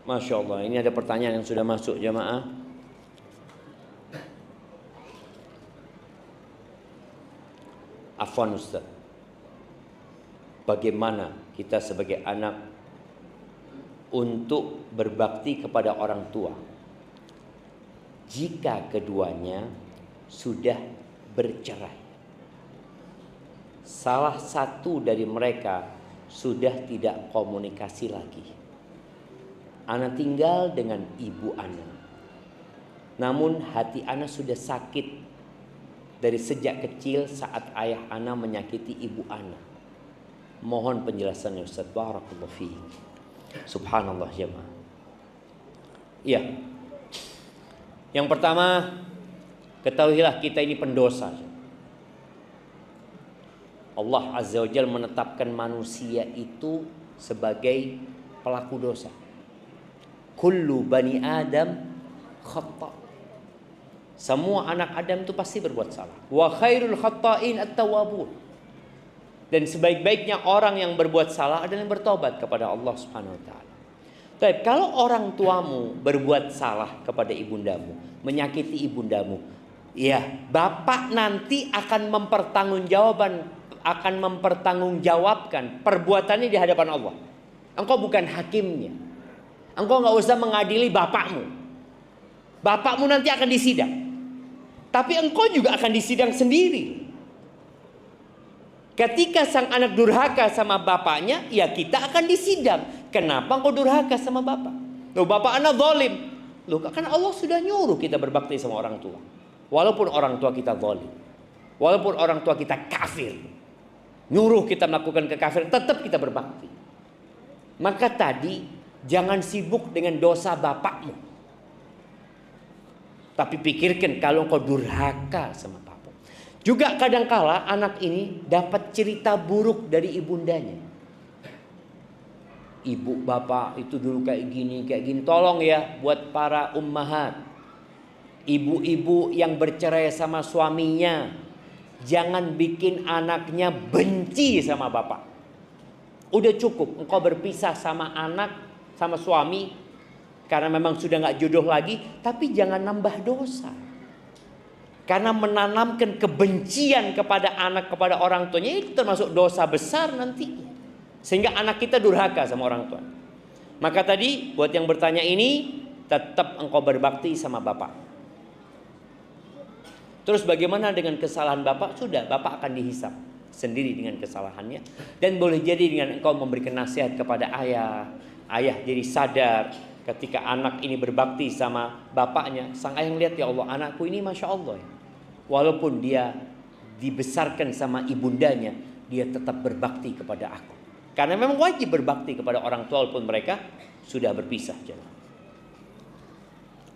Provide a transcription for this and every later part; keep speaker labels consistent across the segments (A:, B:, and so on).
A: Masya Allah, ini ada pertanyaan yang sudah masuk jamaah. Afwan Ustaz, bagaimana kita sebagai anak untuk berbakti kepada orang tua jika keduanya sudah bercerai? Salah satu dari mereka sudah tidak komunikasi lagi. Ana tinggal dengan ibu Ana, namun hati Ana sudah sakit dari sejak kecil saat ayah Ana menyakiti ibu Ana. Mohon penjelasannya Ustaz. Barakallahu fiik. Subhanallah jemaah. Iya. Yang pertama, ketahuilah kita ini pendosa. Allah Azza wa Jalla menetapkan manusia itu sebagai pelaku dosa. Kullu bani Adam khata'. Semua anak Adam itu pasti berbuat salah. Wa khairul khata'in at-tawwabun. Dan sebaik-baiknya orang yang berbuat salah adalah yang bertobat kepada Allah Subhanahu wa taala. Tapi kalau orang tuamu berbuat salah kepada ibundamu, menyakiti ibundamu, ya, bapak nanti akan mempertanggungjawabkan perbuatannya di hadapan Allah. Engkau bukan hakimnya. Engkau nggak usah mengadili bapakmu. Bapakmu nanti akan disidang. Tapi engkau juga akan disidang sendiri. Ketika sang anak durhaka sama bapaknya, ya kita akan disidang. Kenapa engkau durhaka sama bapak? Loh, bapak anak zalim. Loh, kan Allah sudah nyuruh kita berbakti sama orang tua. Walaupun orang tua kita zalim, walaupun orang tua kita kafir, nyuruh kita melakukan kekafiran, tetap kita berbakti. Maka tadi jangan sibuk dengan dosa bapakmu, tapi pikirkan kalau engkau durhaka sama bapak. Juga kadangkala anak ini dapat cerita buruk dari ibundanya. Ibu bapak itu dulu kayak gini. Tolong ya buat para ummahat, ibu-ibu yang bercerai sama suaminya, jangan bikin anaknya benci sama bapak. Udah cukup engkau berpisah sama anak, sama suami, karena memang sudah gak jodoh lagi. Tapi jangan nambah dosa, karena menanamkan kebencian kepada anak, kepada orang tuanya, itu termasuk dosa besar nantinya, sehingga anak kita durhaka sama orang tua. Maka tadi buat yang bertanya ini, tetap engkau berbakti sama bapak. Terus bagaimana dengan kesalahan bapak? Sudah, bapak akan dihisap sendiri dengan kesalahannya. Dan boleh jadi dengan engkau memberikan nasihat kepada ayah, ayah jadi sadar ketika anak ini berbakti sama bapaknya. Sang ayah melihat, ya Allah, anakku ini Masya Allah ya, walaupun dia dibesarkan sama ibundanya, dia tetap berbakti kepada aku. Karena memang wajib berbakti kepada orang tua walaupun mereka sudah berpisah.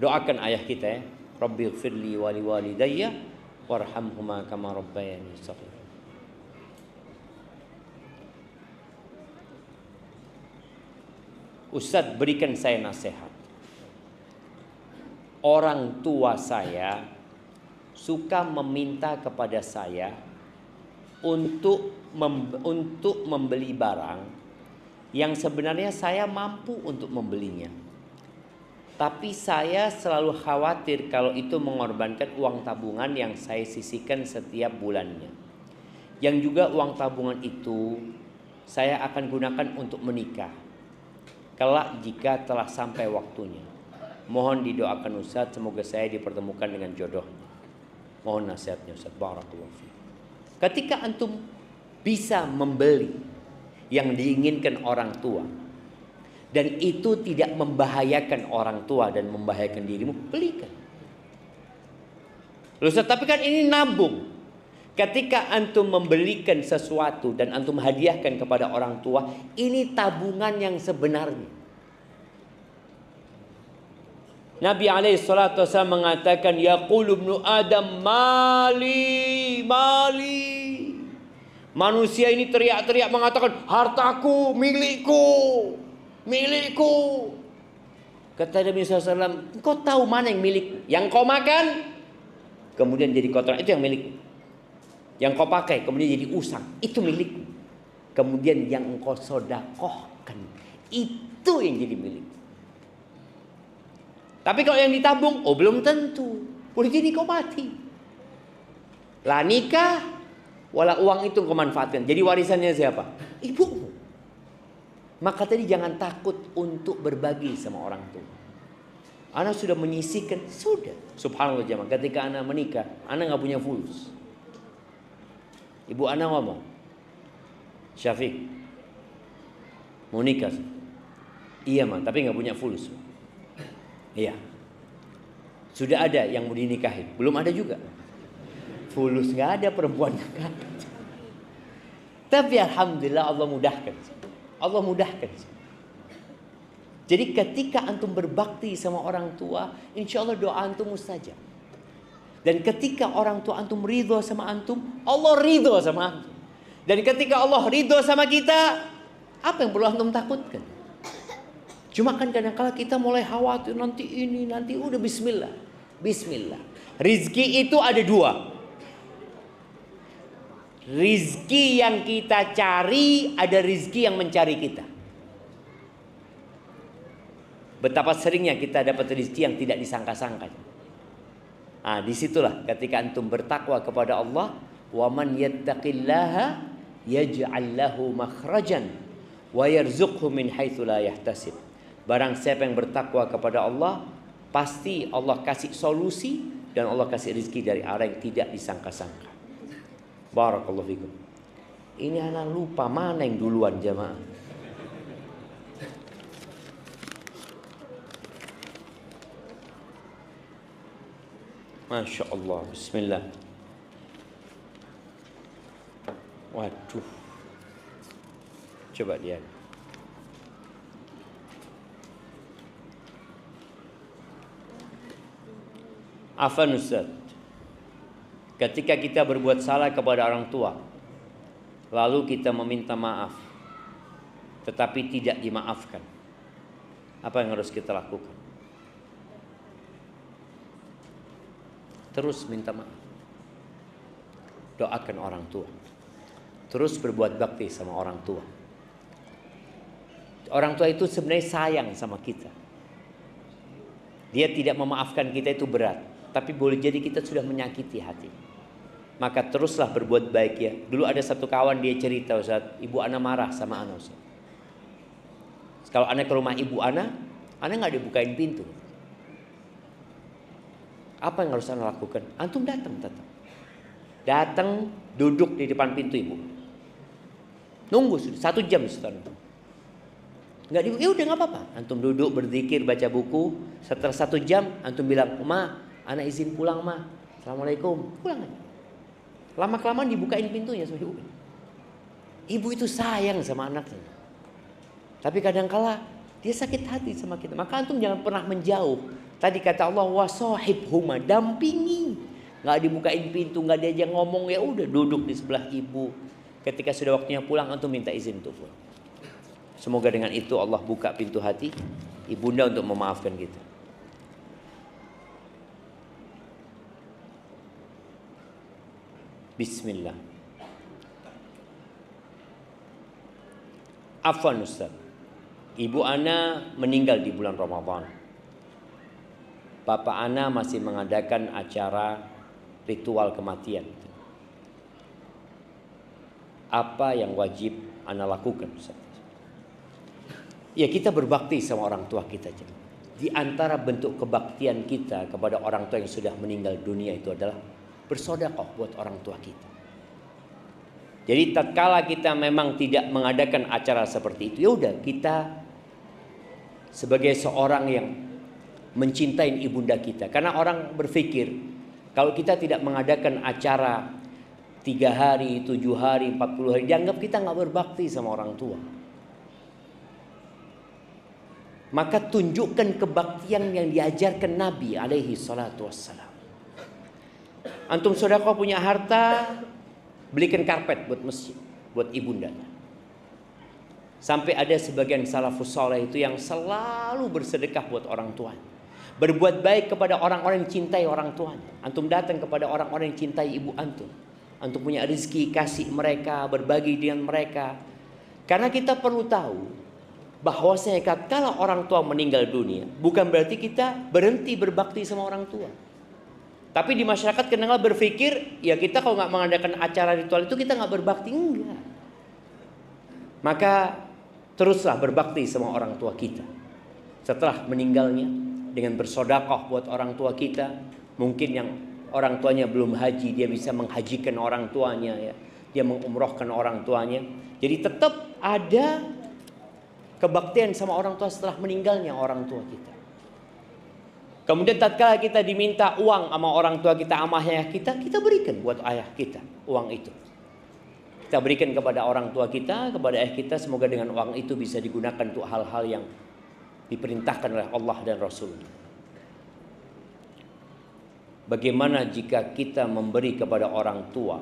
A: Doakan ayah kita ya. Rabbighfirli wa liwalidayya warhamhuma kama rabbayani shaghira. Ustaz, berikan saya nasihat. Orang tua saya suka meminta kepada saya untuk membeli barang yang sebenarnya saya mampu untuk membelinya. Tapi saya selalu khawatir kalau itu mengorbankan uang tabungan yang saya sisihkan setiap bulannya. Yang juga uang tabungan itu saya akan gunakan untuk menikah kelak jika telah sampai waktunya. Mohon didoakan Ustaz, semoga saya dipertemukan dengan jodohnya. Mohon nasihatnya Ustaz. Barakallahu fiik. Ketika antum bisa membeli yang diinginkan orang tua, dan itu tidak membahayakan orang tua dan membahayakan dirimu, belikan. Loh Ustaz, tapi kan ini nabung. Ketika antum membelikan sesuatu dan antum hadiahkan kepada orang tua, ini tabungan yang sebenarnya. Nabi SAW mengatakan, yaqulu ibnu Adam mali, mali. Manusia ini teriak-teriak mengatakan, hartaku, milikku, milikku. Kata Nabi SAW, engkau tahu mana yang milik? Yang kau makan, kemudian jadi kotoran, itu yang milik. Yang kau pakai kemudian jadi usang, itu milikmu. Kemudian yang engkau sodakohkan, itu yang jadi milik. Tapi kalau yang ditabung, oh belum tentu. Boleh jadi kau mati. Lah nikah, wala uang itu kau manfaatkan. Jadi warisannya siapa? Ibumu. Maka tadi jangan takut untuk berbagi sama orang tua. Anak sudah menyisihkan, sudah. Subhanallah jemaah, ketika anak menikah, anak nggak punya fulus. Ibu anak ngomong, Syafiq, mau nikah? Iya mah, tapi nggak punya fulus. Iya. Sudah ada yang mau dinikahin, belum ada juga. Fulus nggak ada, perempuan nggak ada. Tapi alhamdulillah Allah mudahkan. Allah mudahkan. Jadi ketika antum berbakti sama orang tua, insya Allah doa antum mustajab. Dan ketika orang tua antum ridho sama antum, Allah ridho sama antum. Dan ketika Allah ridho sama kita, apa yang perlu antum takutkan? Cuma kan kadang-kala kita mulai khawatir nanti ini, nanti udah bismillah. Bismillah. Rizki itu ada dua. Rizki yang kita cari, ada rizki yang mencari kita. Betapa seringnya kita dapat rezeki yang tidak disangka-sangka. Ah, disitulah ketika antum bertakwa kepada Allah, wa man yattaqillaha yaj'al lahu makhrajan wa yarzuqhu min haitsu la yahtasib. Barang siapa yang bertakwa kepada Allah, pasti Allah kasih solusi dan Allah kasih rezeki dari arah yang tidak disangka-sangka. Barakallahu fikum. Ini anak lupa mana yang duluan jamaah. Masya Allah, bismillah. Waduh. Coba lihat. Afan Ustaz, ketika kita berbuat salah kepada orang tua, lalu kita meminta maaf, tetapi tidak dimaafkan, apa yang harus kita lakukan? Terus minta maaf, doakan orang tua, terus berbuat bakti sama orang tua. Orang tua itu sebenarnya sayang sama kita. Dia tidak memaafkan kita itu berat, tapi boleh jadi kita sudah menyakiti hati. Maka teruslah berbuat baik ya. Dulu ada satu kawan dia cerita, Ustaz, ibu ana marah sama ana, Ustaz. Kalau ana ke rumah ibu ana nggak dibukain pintu. Apa yang harus anda lakukan? Antum datang tetap. Datang duduk di depan pintu ibu. Nunggu 1 jam setelah. Enggak di, ya udah enggak apa-apa. Antum duduk berzikir baca buku. Setelah 1 jam antum bilang, "Ma, ana izin pulang, Ma. Assalamualaikum." Pulang aja. Lama-kelamaan dibukain pintunya sama ibu. Ibu itu sayang sama anaknya. Tapi kadang-kala dia sakit hati sama kita. Maka antum jangan pernah menjauh. Tadi kata Allah, wasahibhuma, dampingi. Nggak dibukain pintu, nggak diajak ngomong, ya udah duduk di sebelah ibu. Ketika sudah waktunya pulang, antum minta izin untuk pulang. Semoga dengan itu Allah buka pintu hati ibunda untuk memaafkan kita. Bismillah. Afwan Ustaz, ibu ana meninggal di bulan Ramadan. Bapak ana masih mengadakan acara ritual kematian. Apa yang wajib ana lakukan, Ustaz? Ya, kita berbakti sama orang tua kita. Di antara bentuk kebaktian kita kepada orang tua yang sudah meninggal dunia itu adalah bersedekah buat orang tua kita. Jadi tatkala kita memang tidak mengadakan acara seperti itu, ya udah kita sebagai seorang yang mencintai ibunda kita. Karena orang berpikir kalau kita tidak mengadakan acara 3 hari, 7 hari, 40 hari, dianggap kita nggak berbakti sama orang tua. Maka tunjukkan kebaktian yang diajarkan Nabi alaihi salatu wassalam. Antum sedekah punya harta, belikan karpet buat masjid, buat ibundanya. Sampai ada sebagian salafus saleh itu yang selalu bersedekah buat orang tuanya. Berbuat baik kepada orang-orang yang cintai orang tuanya. Antum datang kepada orang-orang yang cintai ibu antum. Antum punya rezeki, kasih mereka, berbagi dengan mereka. Karena kita perlu tahu, bahwasanya kalau orang tua meninggal dunia, bukan berarti kita berhenti berbakti sama orang tua. Tapi di masyarakat kadang-kadang berpikir, ya kita kalau nggak mengadakan acara ritual itu kita nggak berbakti. Enggak. Maka teruslah berbakti sama orang tua kita. Setelah meninggalnya, dengan bersedekah buat orang tua kita. Mungkin yang orang tuanya belum haji, dia bisa menghajikan orang tuanya, ya. Dia mengumrohkan orang tuanya. Jadi tetap ada kebaktian sama orang tua setelah meninggalnya orang tua kita. Kemudian tatkala kita diminta uang sama orang tua kita, sama ayah kita, kita berikan buat ayah kita uang itu. Kita berikan kepada orang tua kita, kepada ayah kita, semoga dengan uang itu bisa digunakan untuk hal-hal yang diperintahkan oleh Allah dan Rasul-Nya. Bagaimana jika kita memberi kepada orang tua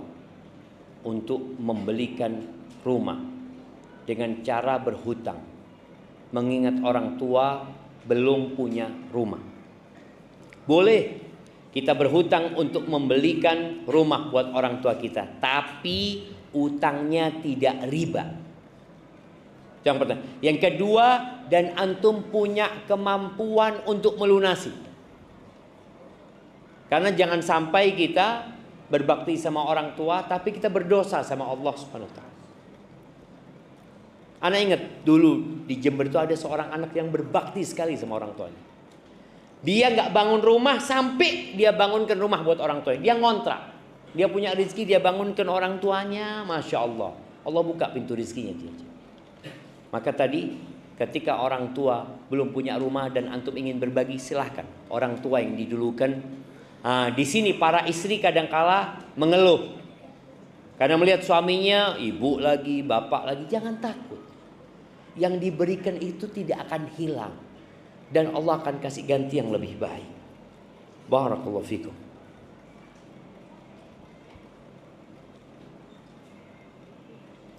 A: untuk membelikan rumah dengan cara berhutang, mengingat orang tua belum punya rumah? Boleh kita berhutang untuk membelikan rumah buat orang tua kita, tapi utangnya tidak riba. Yang pertama. Yang kedua, dan antum punya kemampuan untuk melunasi. Karena jangan sampai kita berbakti sama orang tua tapi kita berdosa sama Allah Subhanahu wa taala. Ana ingat dulu di Jember itu ada seorang anak yang berbakti sekali sama orang tuanya. Dia nggak bangun rumah sampai dia bangunkan rumah buat orang tuanya. Dia ngontrak. Dia punya rezeki, dia bangunkan orang tuanya. Masya Allah. Allah buka pintu rezekinya dia. Maka tadi ketika orang tua belum punya rumah dan antum ingin berbagi, silahkan. Orang tua yang didulukan. Di sini para istri kadangkala mengeluh. Karena melihat suaminya, ibu lagi, bapak lagi. Jangan takut. Yang diberikan itu tidak akan hilang. Dan Allah akan kasih ganti yang lebih baik. Barakallahu fikum.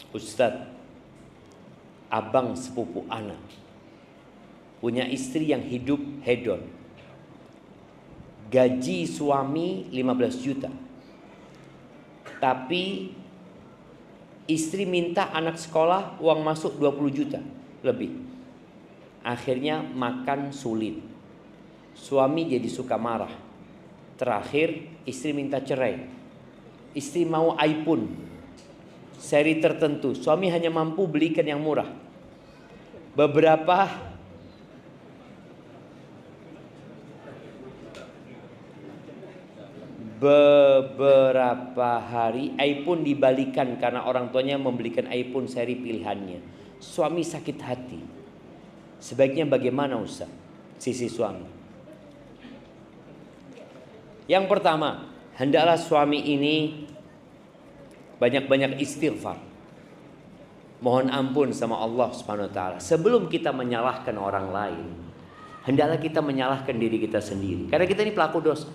A: Ustadz, abang sepupu ana punya istri yang hidup hedon. Gaji suami 15 juta. Tapi istri minta anak sekolah uang masuk 20 juta lebih. Akhirnya makan sulit. Suami jadi suka marah. Terakhir istri minta cerai. Istri mau iPhone seri tertentu. Suami hanya mampu belikan yang murah. Beberapa hari iPhone dibalikan karena orang tuanya membelikan iPhone seri pilihannya. Suami sakit hati. Sebaiknya bagaimana Ustaz? Sisi suami. Yang pertama, hendaklah suami ini banyak-banyak istighfar. Mohon ampun sama Allah Subhanahu wa taala. Sebelum kita menyalahkan orang lain, hendaklah kita menyalahkan diri kita sendiri. Karena kita ini pelaku dosa.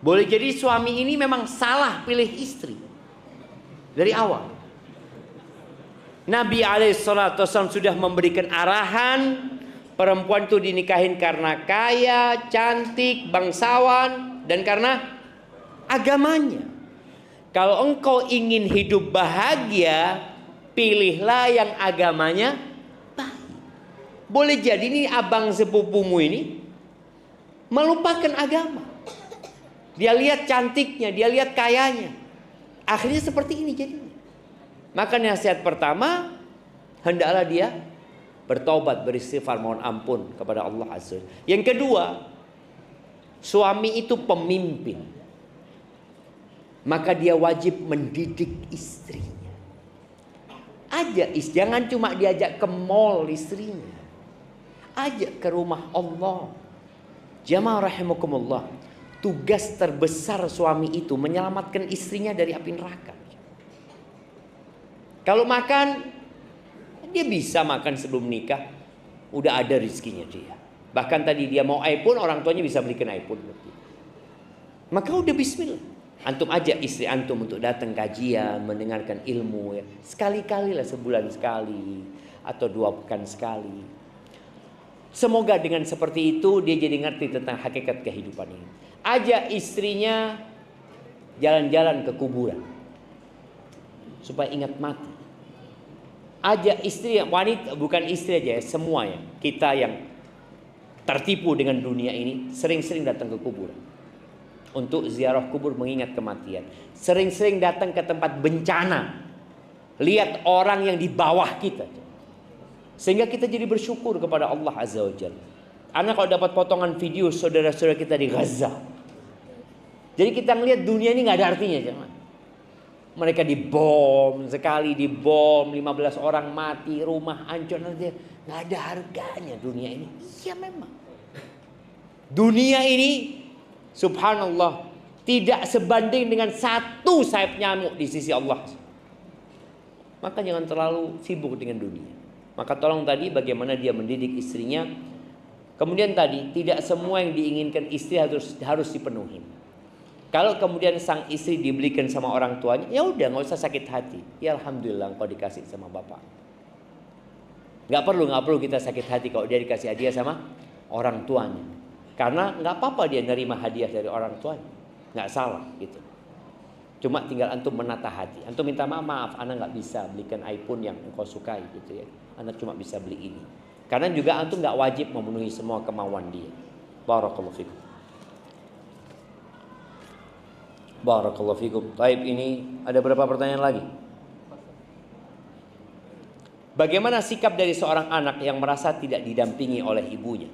A: Boleh jadi suami ini memang salah pilih istri dari awal. Nabi SAW sudah memberikan arahan perempuan itu dinikahin karena kaya, cantik, bangsawan, dan karena agamanya. Kalau engkau ingin hidup bahagia, pilihlah yang agamanya baik. Boleh jadi ini abang sepupumu ini melupakan agama. Dia lihat cantiknya, dia lihat kayanya. Akhirnya seperti ini jadinya. Maka nasihat pertama, hendaklah dia bertobat, beristighfar, mohon ampun kepada Allah Azza. Yang kedua, suami itu pemimpin. Maka dia wajib mendidik istrinya. Jangan cuma diajak ke mall istrinya. Ajak ke rumah Allah. Jamaah rahimakumullah. Tugas terbesar suami itu menyelamatkan istrinya dari api neraka. Kalau makan, dia bisa makan sebelum nikah. Udah ada rezekinya dia. Bahkan tadi dia mau iPhone, orang tuanya bisa belikan iPhone. Maka udah bismillah. Antum ajak istri antum untuk datang kajian, mendengarkan ilmu. Ya. Sekali-kali lah, sebulan sekali. Atau 2 pekan sekali. Semoga dengan seperti itu dia jadi ngerti tentang hakikat kehidupan ini. Ajak istrinya jalan-jalan ke kuburan. Supaya ingat mati. Ajak istri, wanita, bukan istri aja ya, semua ya. Kita yang tertipu dengan dunia ini sering-sering datang ke kuburan untuk ziarah kubur mengingat kematian. Sering-sering datang ke tempat bencana, lihat orang yang di bawah kita, sehingga kita jadi bersyukur kepada Allah Azza wa Jalla. Anak kalau dapat potongan video saudara-saudara kita di Gaza, jadi kita ngelihat dunia ini nggak ada artinya, jangan. Mereka dibom, sekali dibom 15 orang mati, rumah hancur, nggak ada harganya dunia ini. Ya memang dunia ini subhanallah tidak sebanding dengan satu sayap nyamuk di sisi Allah. Maka jangan terlalu sibuk dengan dunia. Maka tolong tadi bagaimana dia mendidik istrinya. Kemudian tadi tidak semua yang diinginkan istri harus dipenuhi. Kalau kemudian sang istri dibelikan sama orang tuanya, ya udah nggak usah sakit hati. Ya alhamdulillah engkau dikasih sama bapak. Nggak perlu kita sakit hati kalau dia dikasih hadiah sama orang tuanya. Karena nggak apa-apa dia nerima hadiah dari orang tuanya, nggak salah gitu. Cuma tinggal antum menata hati. Antum minta maaf, anak nggak bisa belikan iPhone yang engkau sukai gitu ya. Anak cuma bisa beli ini. Karena juga antum nggak wajib memenuhi semua kemauan dia. Barakallahu fikum. Barakallahu fikum. Baik, ini ada berapa pertanyaan lagi? Bagaimana sikap dari seorang anak yang merasa tidak didampingi oleh ibunya?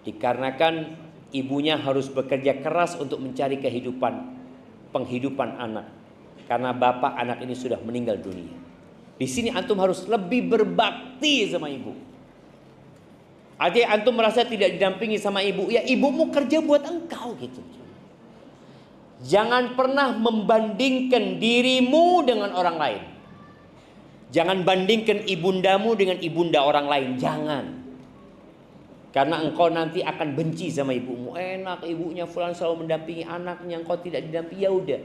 A: Dikarenakan ibunya harus bekerja keras untuk mencari penghidupan anak. Karena bapak anak ini sudah meninggal dunia. Di sini antum harus lebih berbakti sama ibu. Artinya antum merasa tidak didampingi sama ibu, ya ibumu kerja buat engkau gitu. Jangan pernah membandingkan dirimu dengan orang lain. Jangan bandingkan ibundamu dengan ibunda orang lain. Jangan. Karena engkau nanti akan benci sama ibumu. Enak ibunya fulan selalu mendampingi anaknya, engkau tidak didampingi. Ya udah.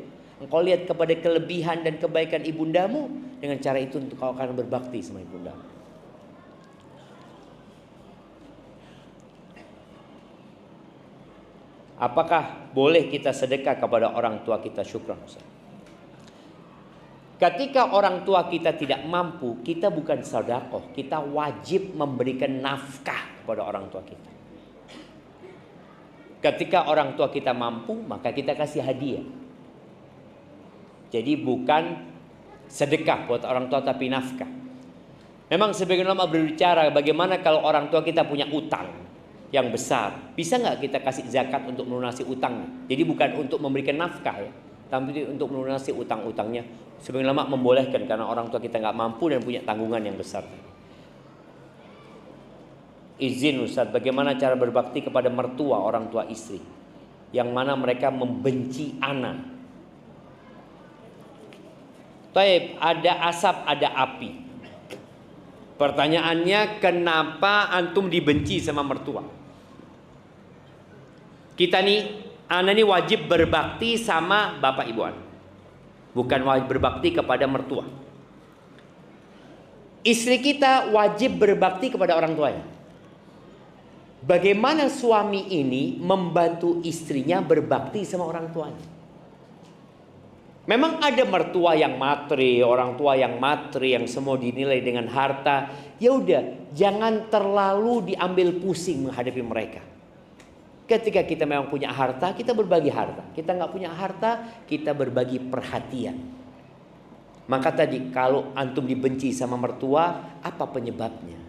A: Engkau lihat kepada kelebihan dan kebaikan ibundamu. Dengan cara itu engkau akan berbakti sama ibundamu. Apakah boleh kita sedekah kepada orang tua kita? Syukran Ustaz. Ketika orang tua kita tidak mampu, kita bukan sedekah, kita wajib memberikan nafkah kepada orang tua kita. Ketika orang tua kita mampu, maka kita kasih hadiah. Jadi bukan sedekah buat orang tua tapi nafkah. Memang sebagian ulama berbicara bagaimana kalau orang tua kita punya utang yang besar, bisa nggak kita kasih zakat untuk melunasi utangnya? Jadi bukan untuk memberikan nafkah ya, tapi untuk melunasi utang-utangnya. Sebagian ulama membolehkan karena orang tua kita nggak mampu dan punya tanggungan yang besar. Izin Ustaz, bagaimana cara berbakti kepada mertua orang tua istri yang mana mereka membenci anak? Taib, ada asap, ada api. Pertanyaannya, kenapa antum dibenci sama mertua? Kita nih, anak nih wajib berbakti sama bapak ibu anak. Bukan wajib berbakti kepada mertua. Istri kita wajib berbakti kepada orang tuanya. Bagaimana suami ini membantu istrinya berbakti sama orang tuanya? Memang ada mertua yang materi, orang tua yang materi, yang semua dinilai dengan harta. Ya udah, jangan terlalu diambil pusing menghadapi mereka. Ketika kita memang punya harta, kita berbagi harta. Kita nggak punya harta, kita berbagi perhatian. Maka tadi kalau antum dibenci sama mertua, apa penyebabnya?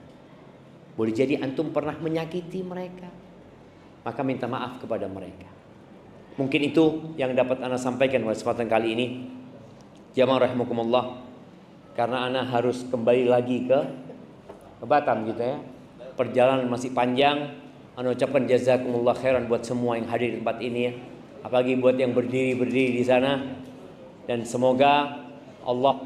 A: Boleh jadi antum pernah menyakiti mereka, maka minta maaf kepada mereka. Mungkin itu yang dapat ana sampaikan pada kesempatan kali ini. Jamaah rahimakumullah. Karena ana harus kembali lagi ke Batam gitu ya. Perjalanan masih panjang. Ana ucapkan jazakumullah khairan buat semua yang hadir di tempat ini ya. Apalagi buat yang berdiri di sana. Dan semoga Allah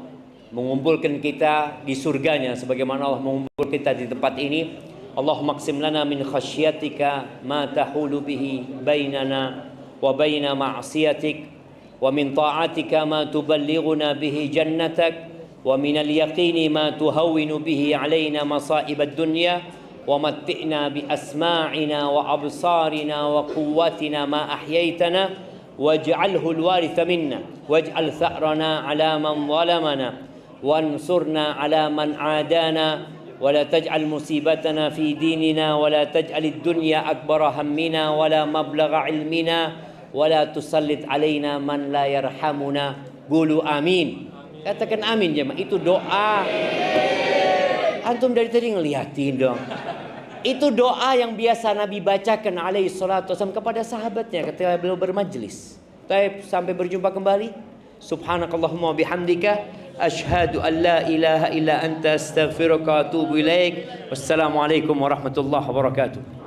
A: mengumpulkan kita di surganya sebagaimana Allah mengumpulkan kita di tempat ini. Allahumma qsim lana min khasyatika ma tahulu bihi bainana wa baina ma'siyatik wa min ta'atika ma tuballighuna bihi jannatak wa min al-yaqini ma tuhawwinu bihi alaina masa'ib ad-dunya wa matti'na bi asma'ina wa absarina wa quwwatina ma ahyaytana waj'alhu al-waritha minna waj'al tha'rana ala man zalamana وانصرنا على من عادانا ولا تجعل مصيبتنا في ديننا ولا تجعل الدنيا أكبر همنا ولا مبلغ علمنا ولا تسلط علينا من لا يرحمنا. Qulu amin. Katakan amin jemaah. Itu doa. Antum dari tadi ngeliatin dong. Itu doa yang biasa Nabi bacakan alaihi salatu wasallam kepada sahabatnya ketika beliau bermajlis. Sampai berjumpa kembali. Subhanakallahumma bihamdika asyhadu an la ilaha illa anta astaghfiruka wa atubu ilaik. Wassalamualaikum warahmatullahi wabarakatuh.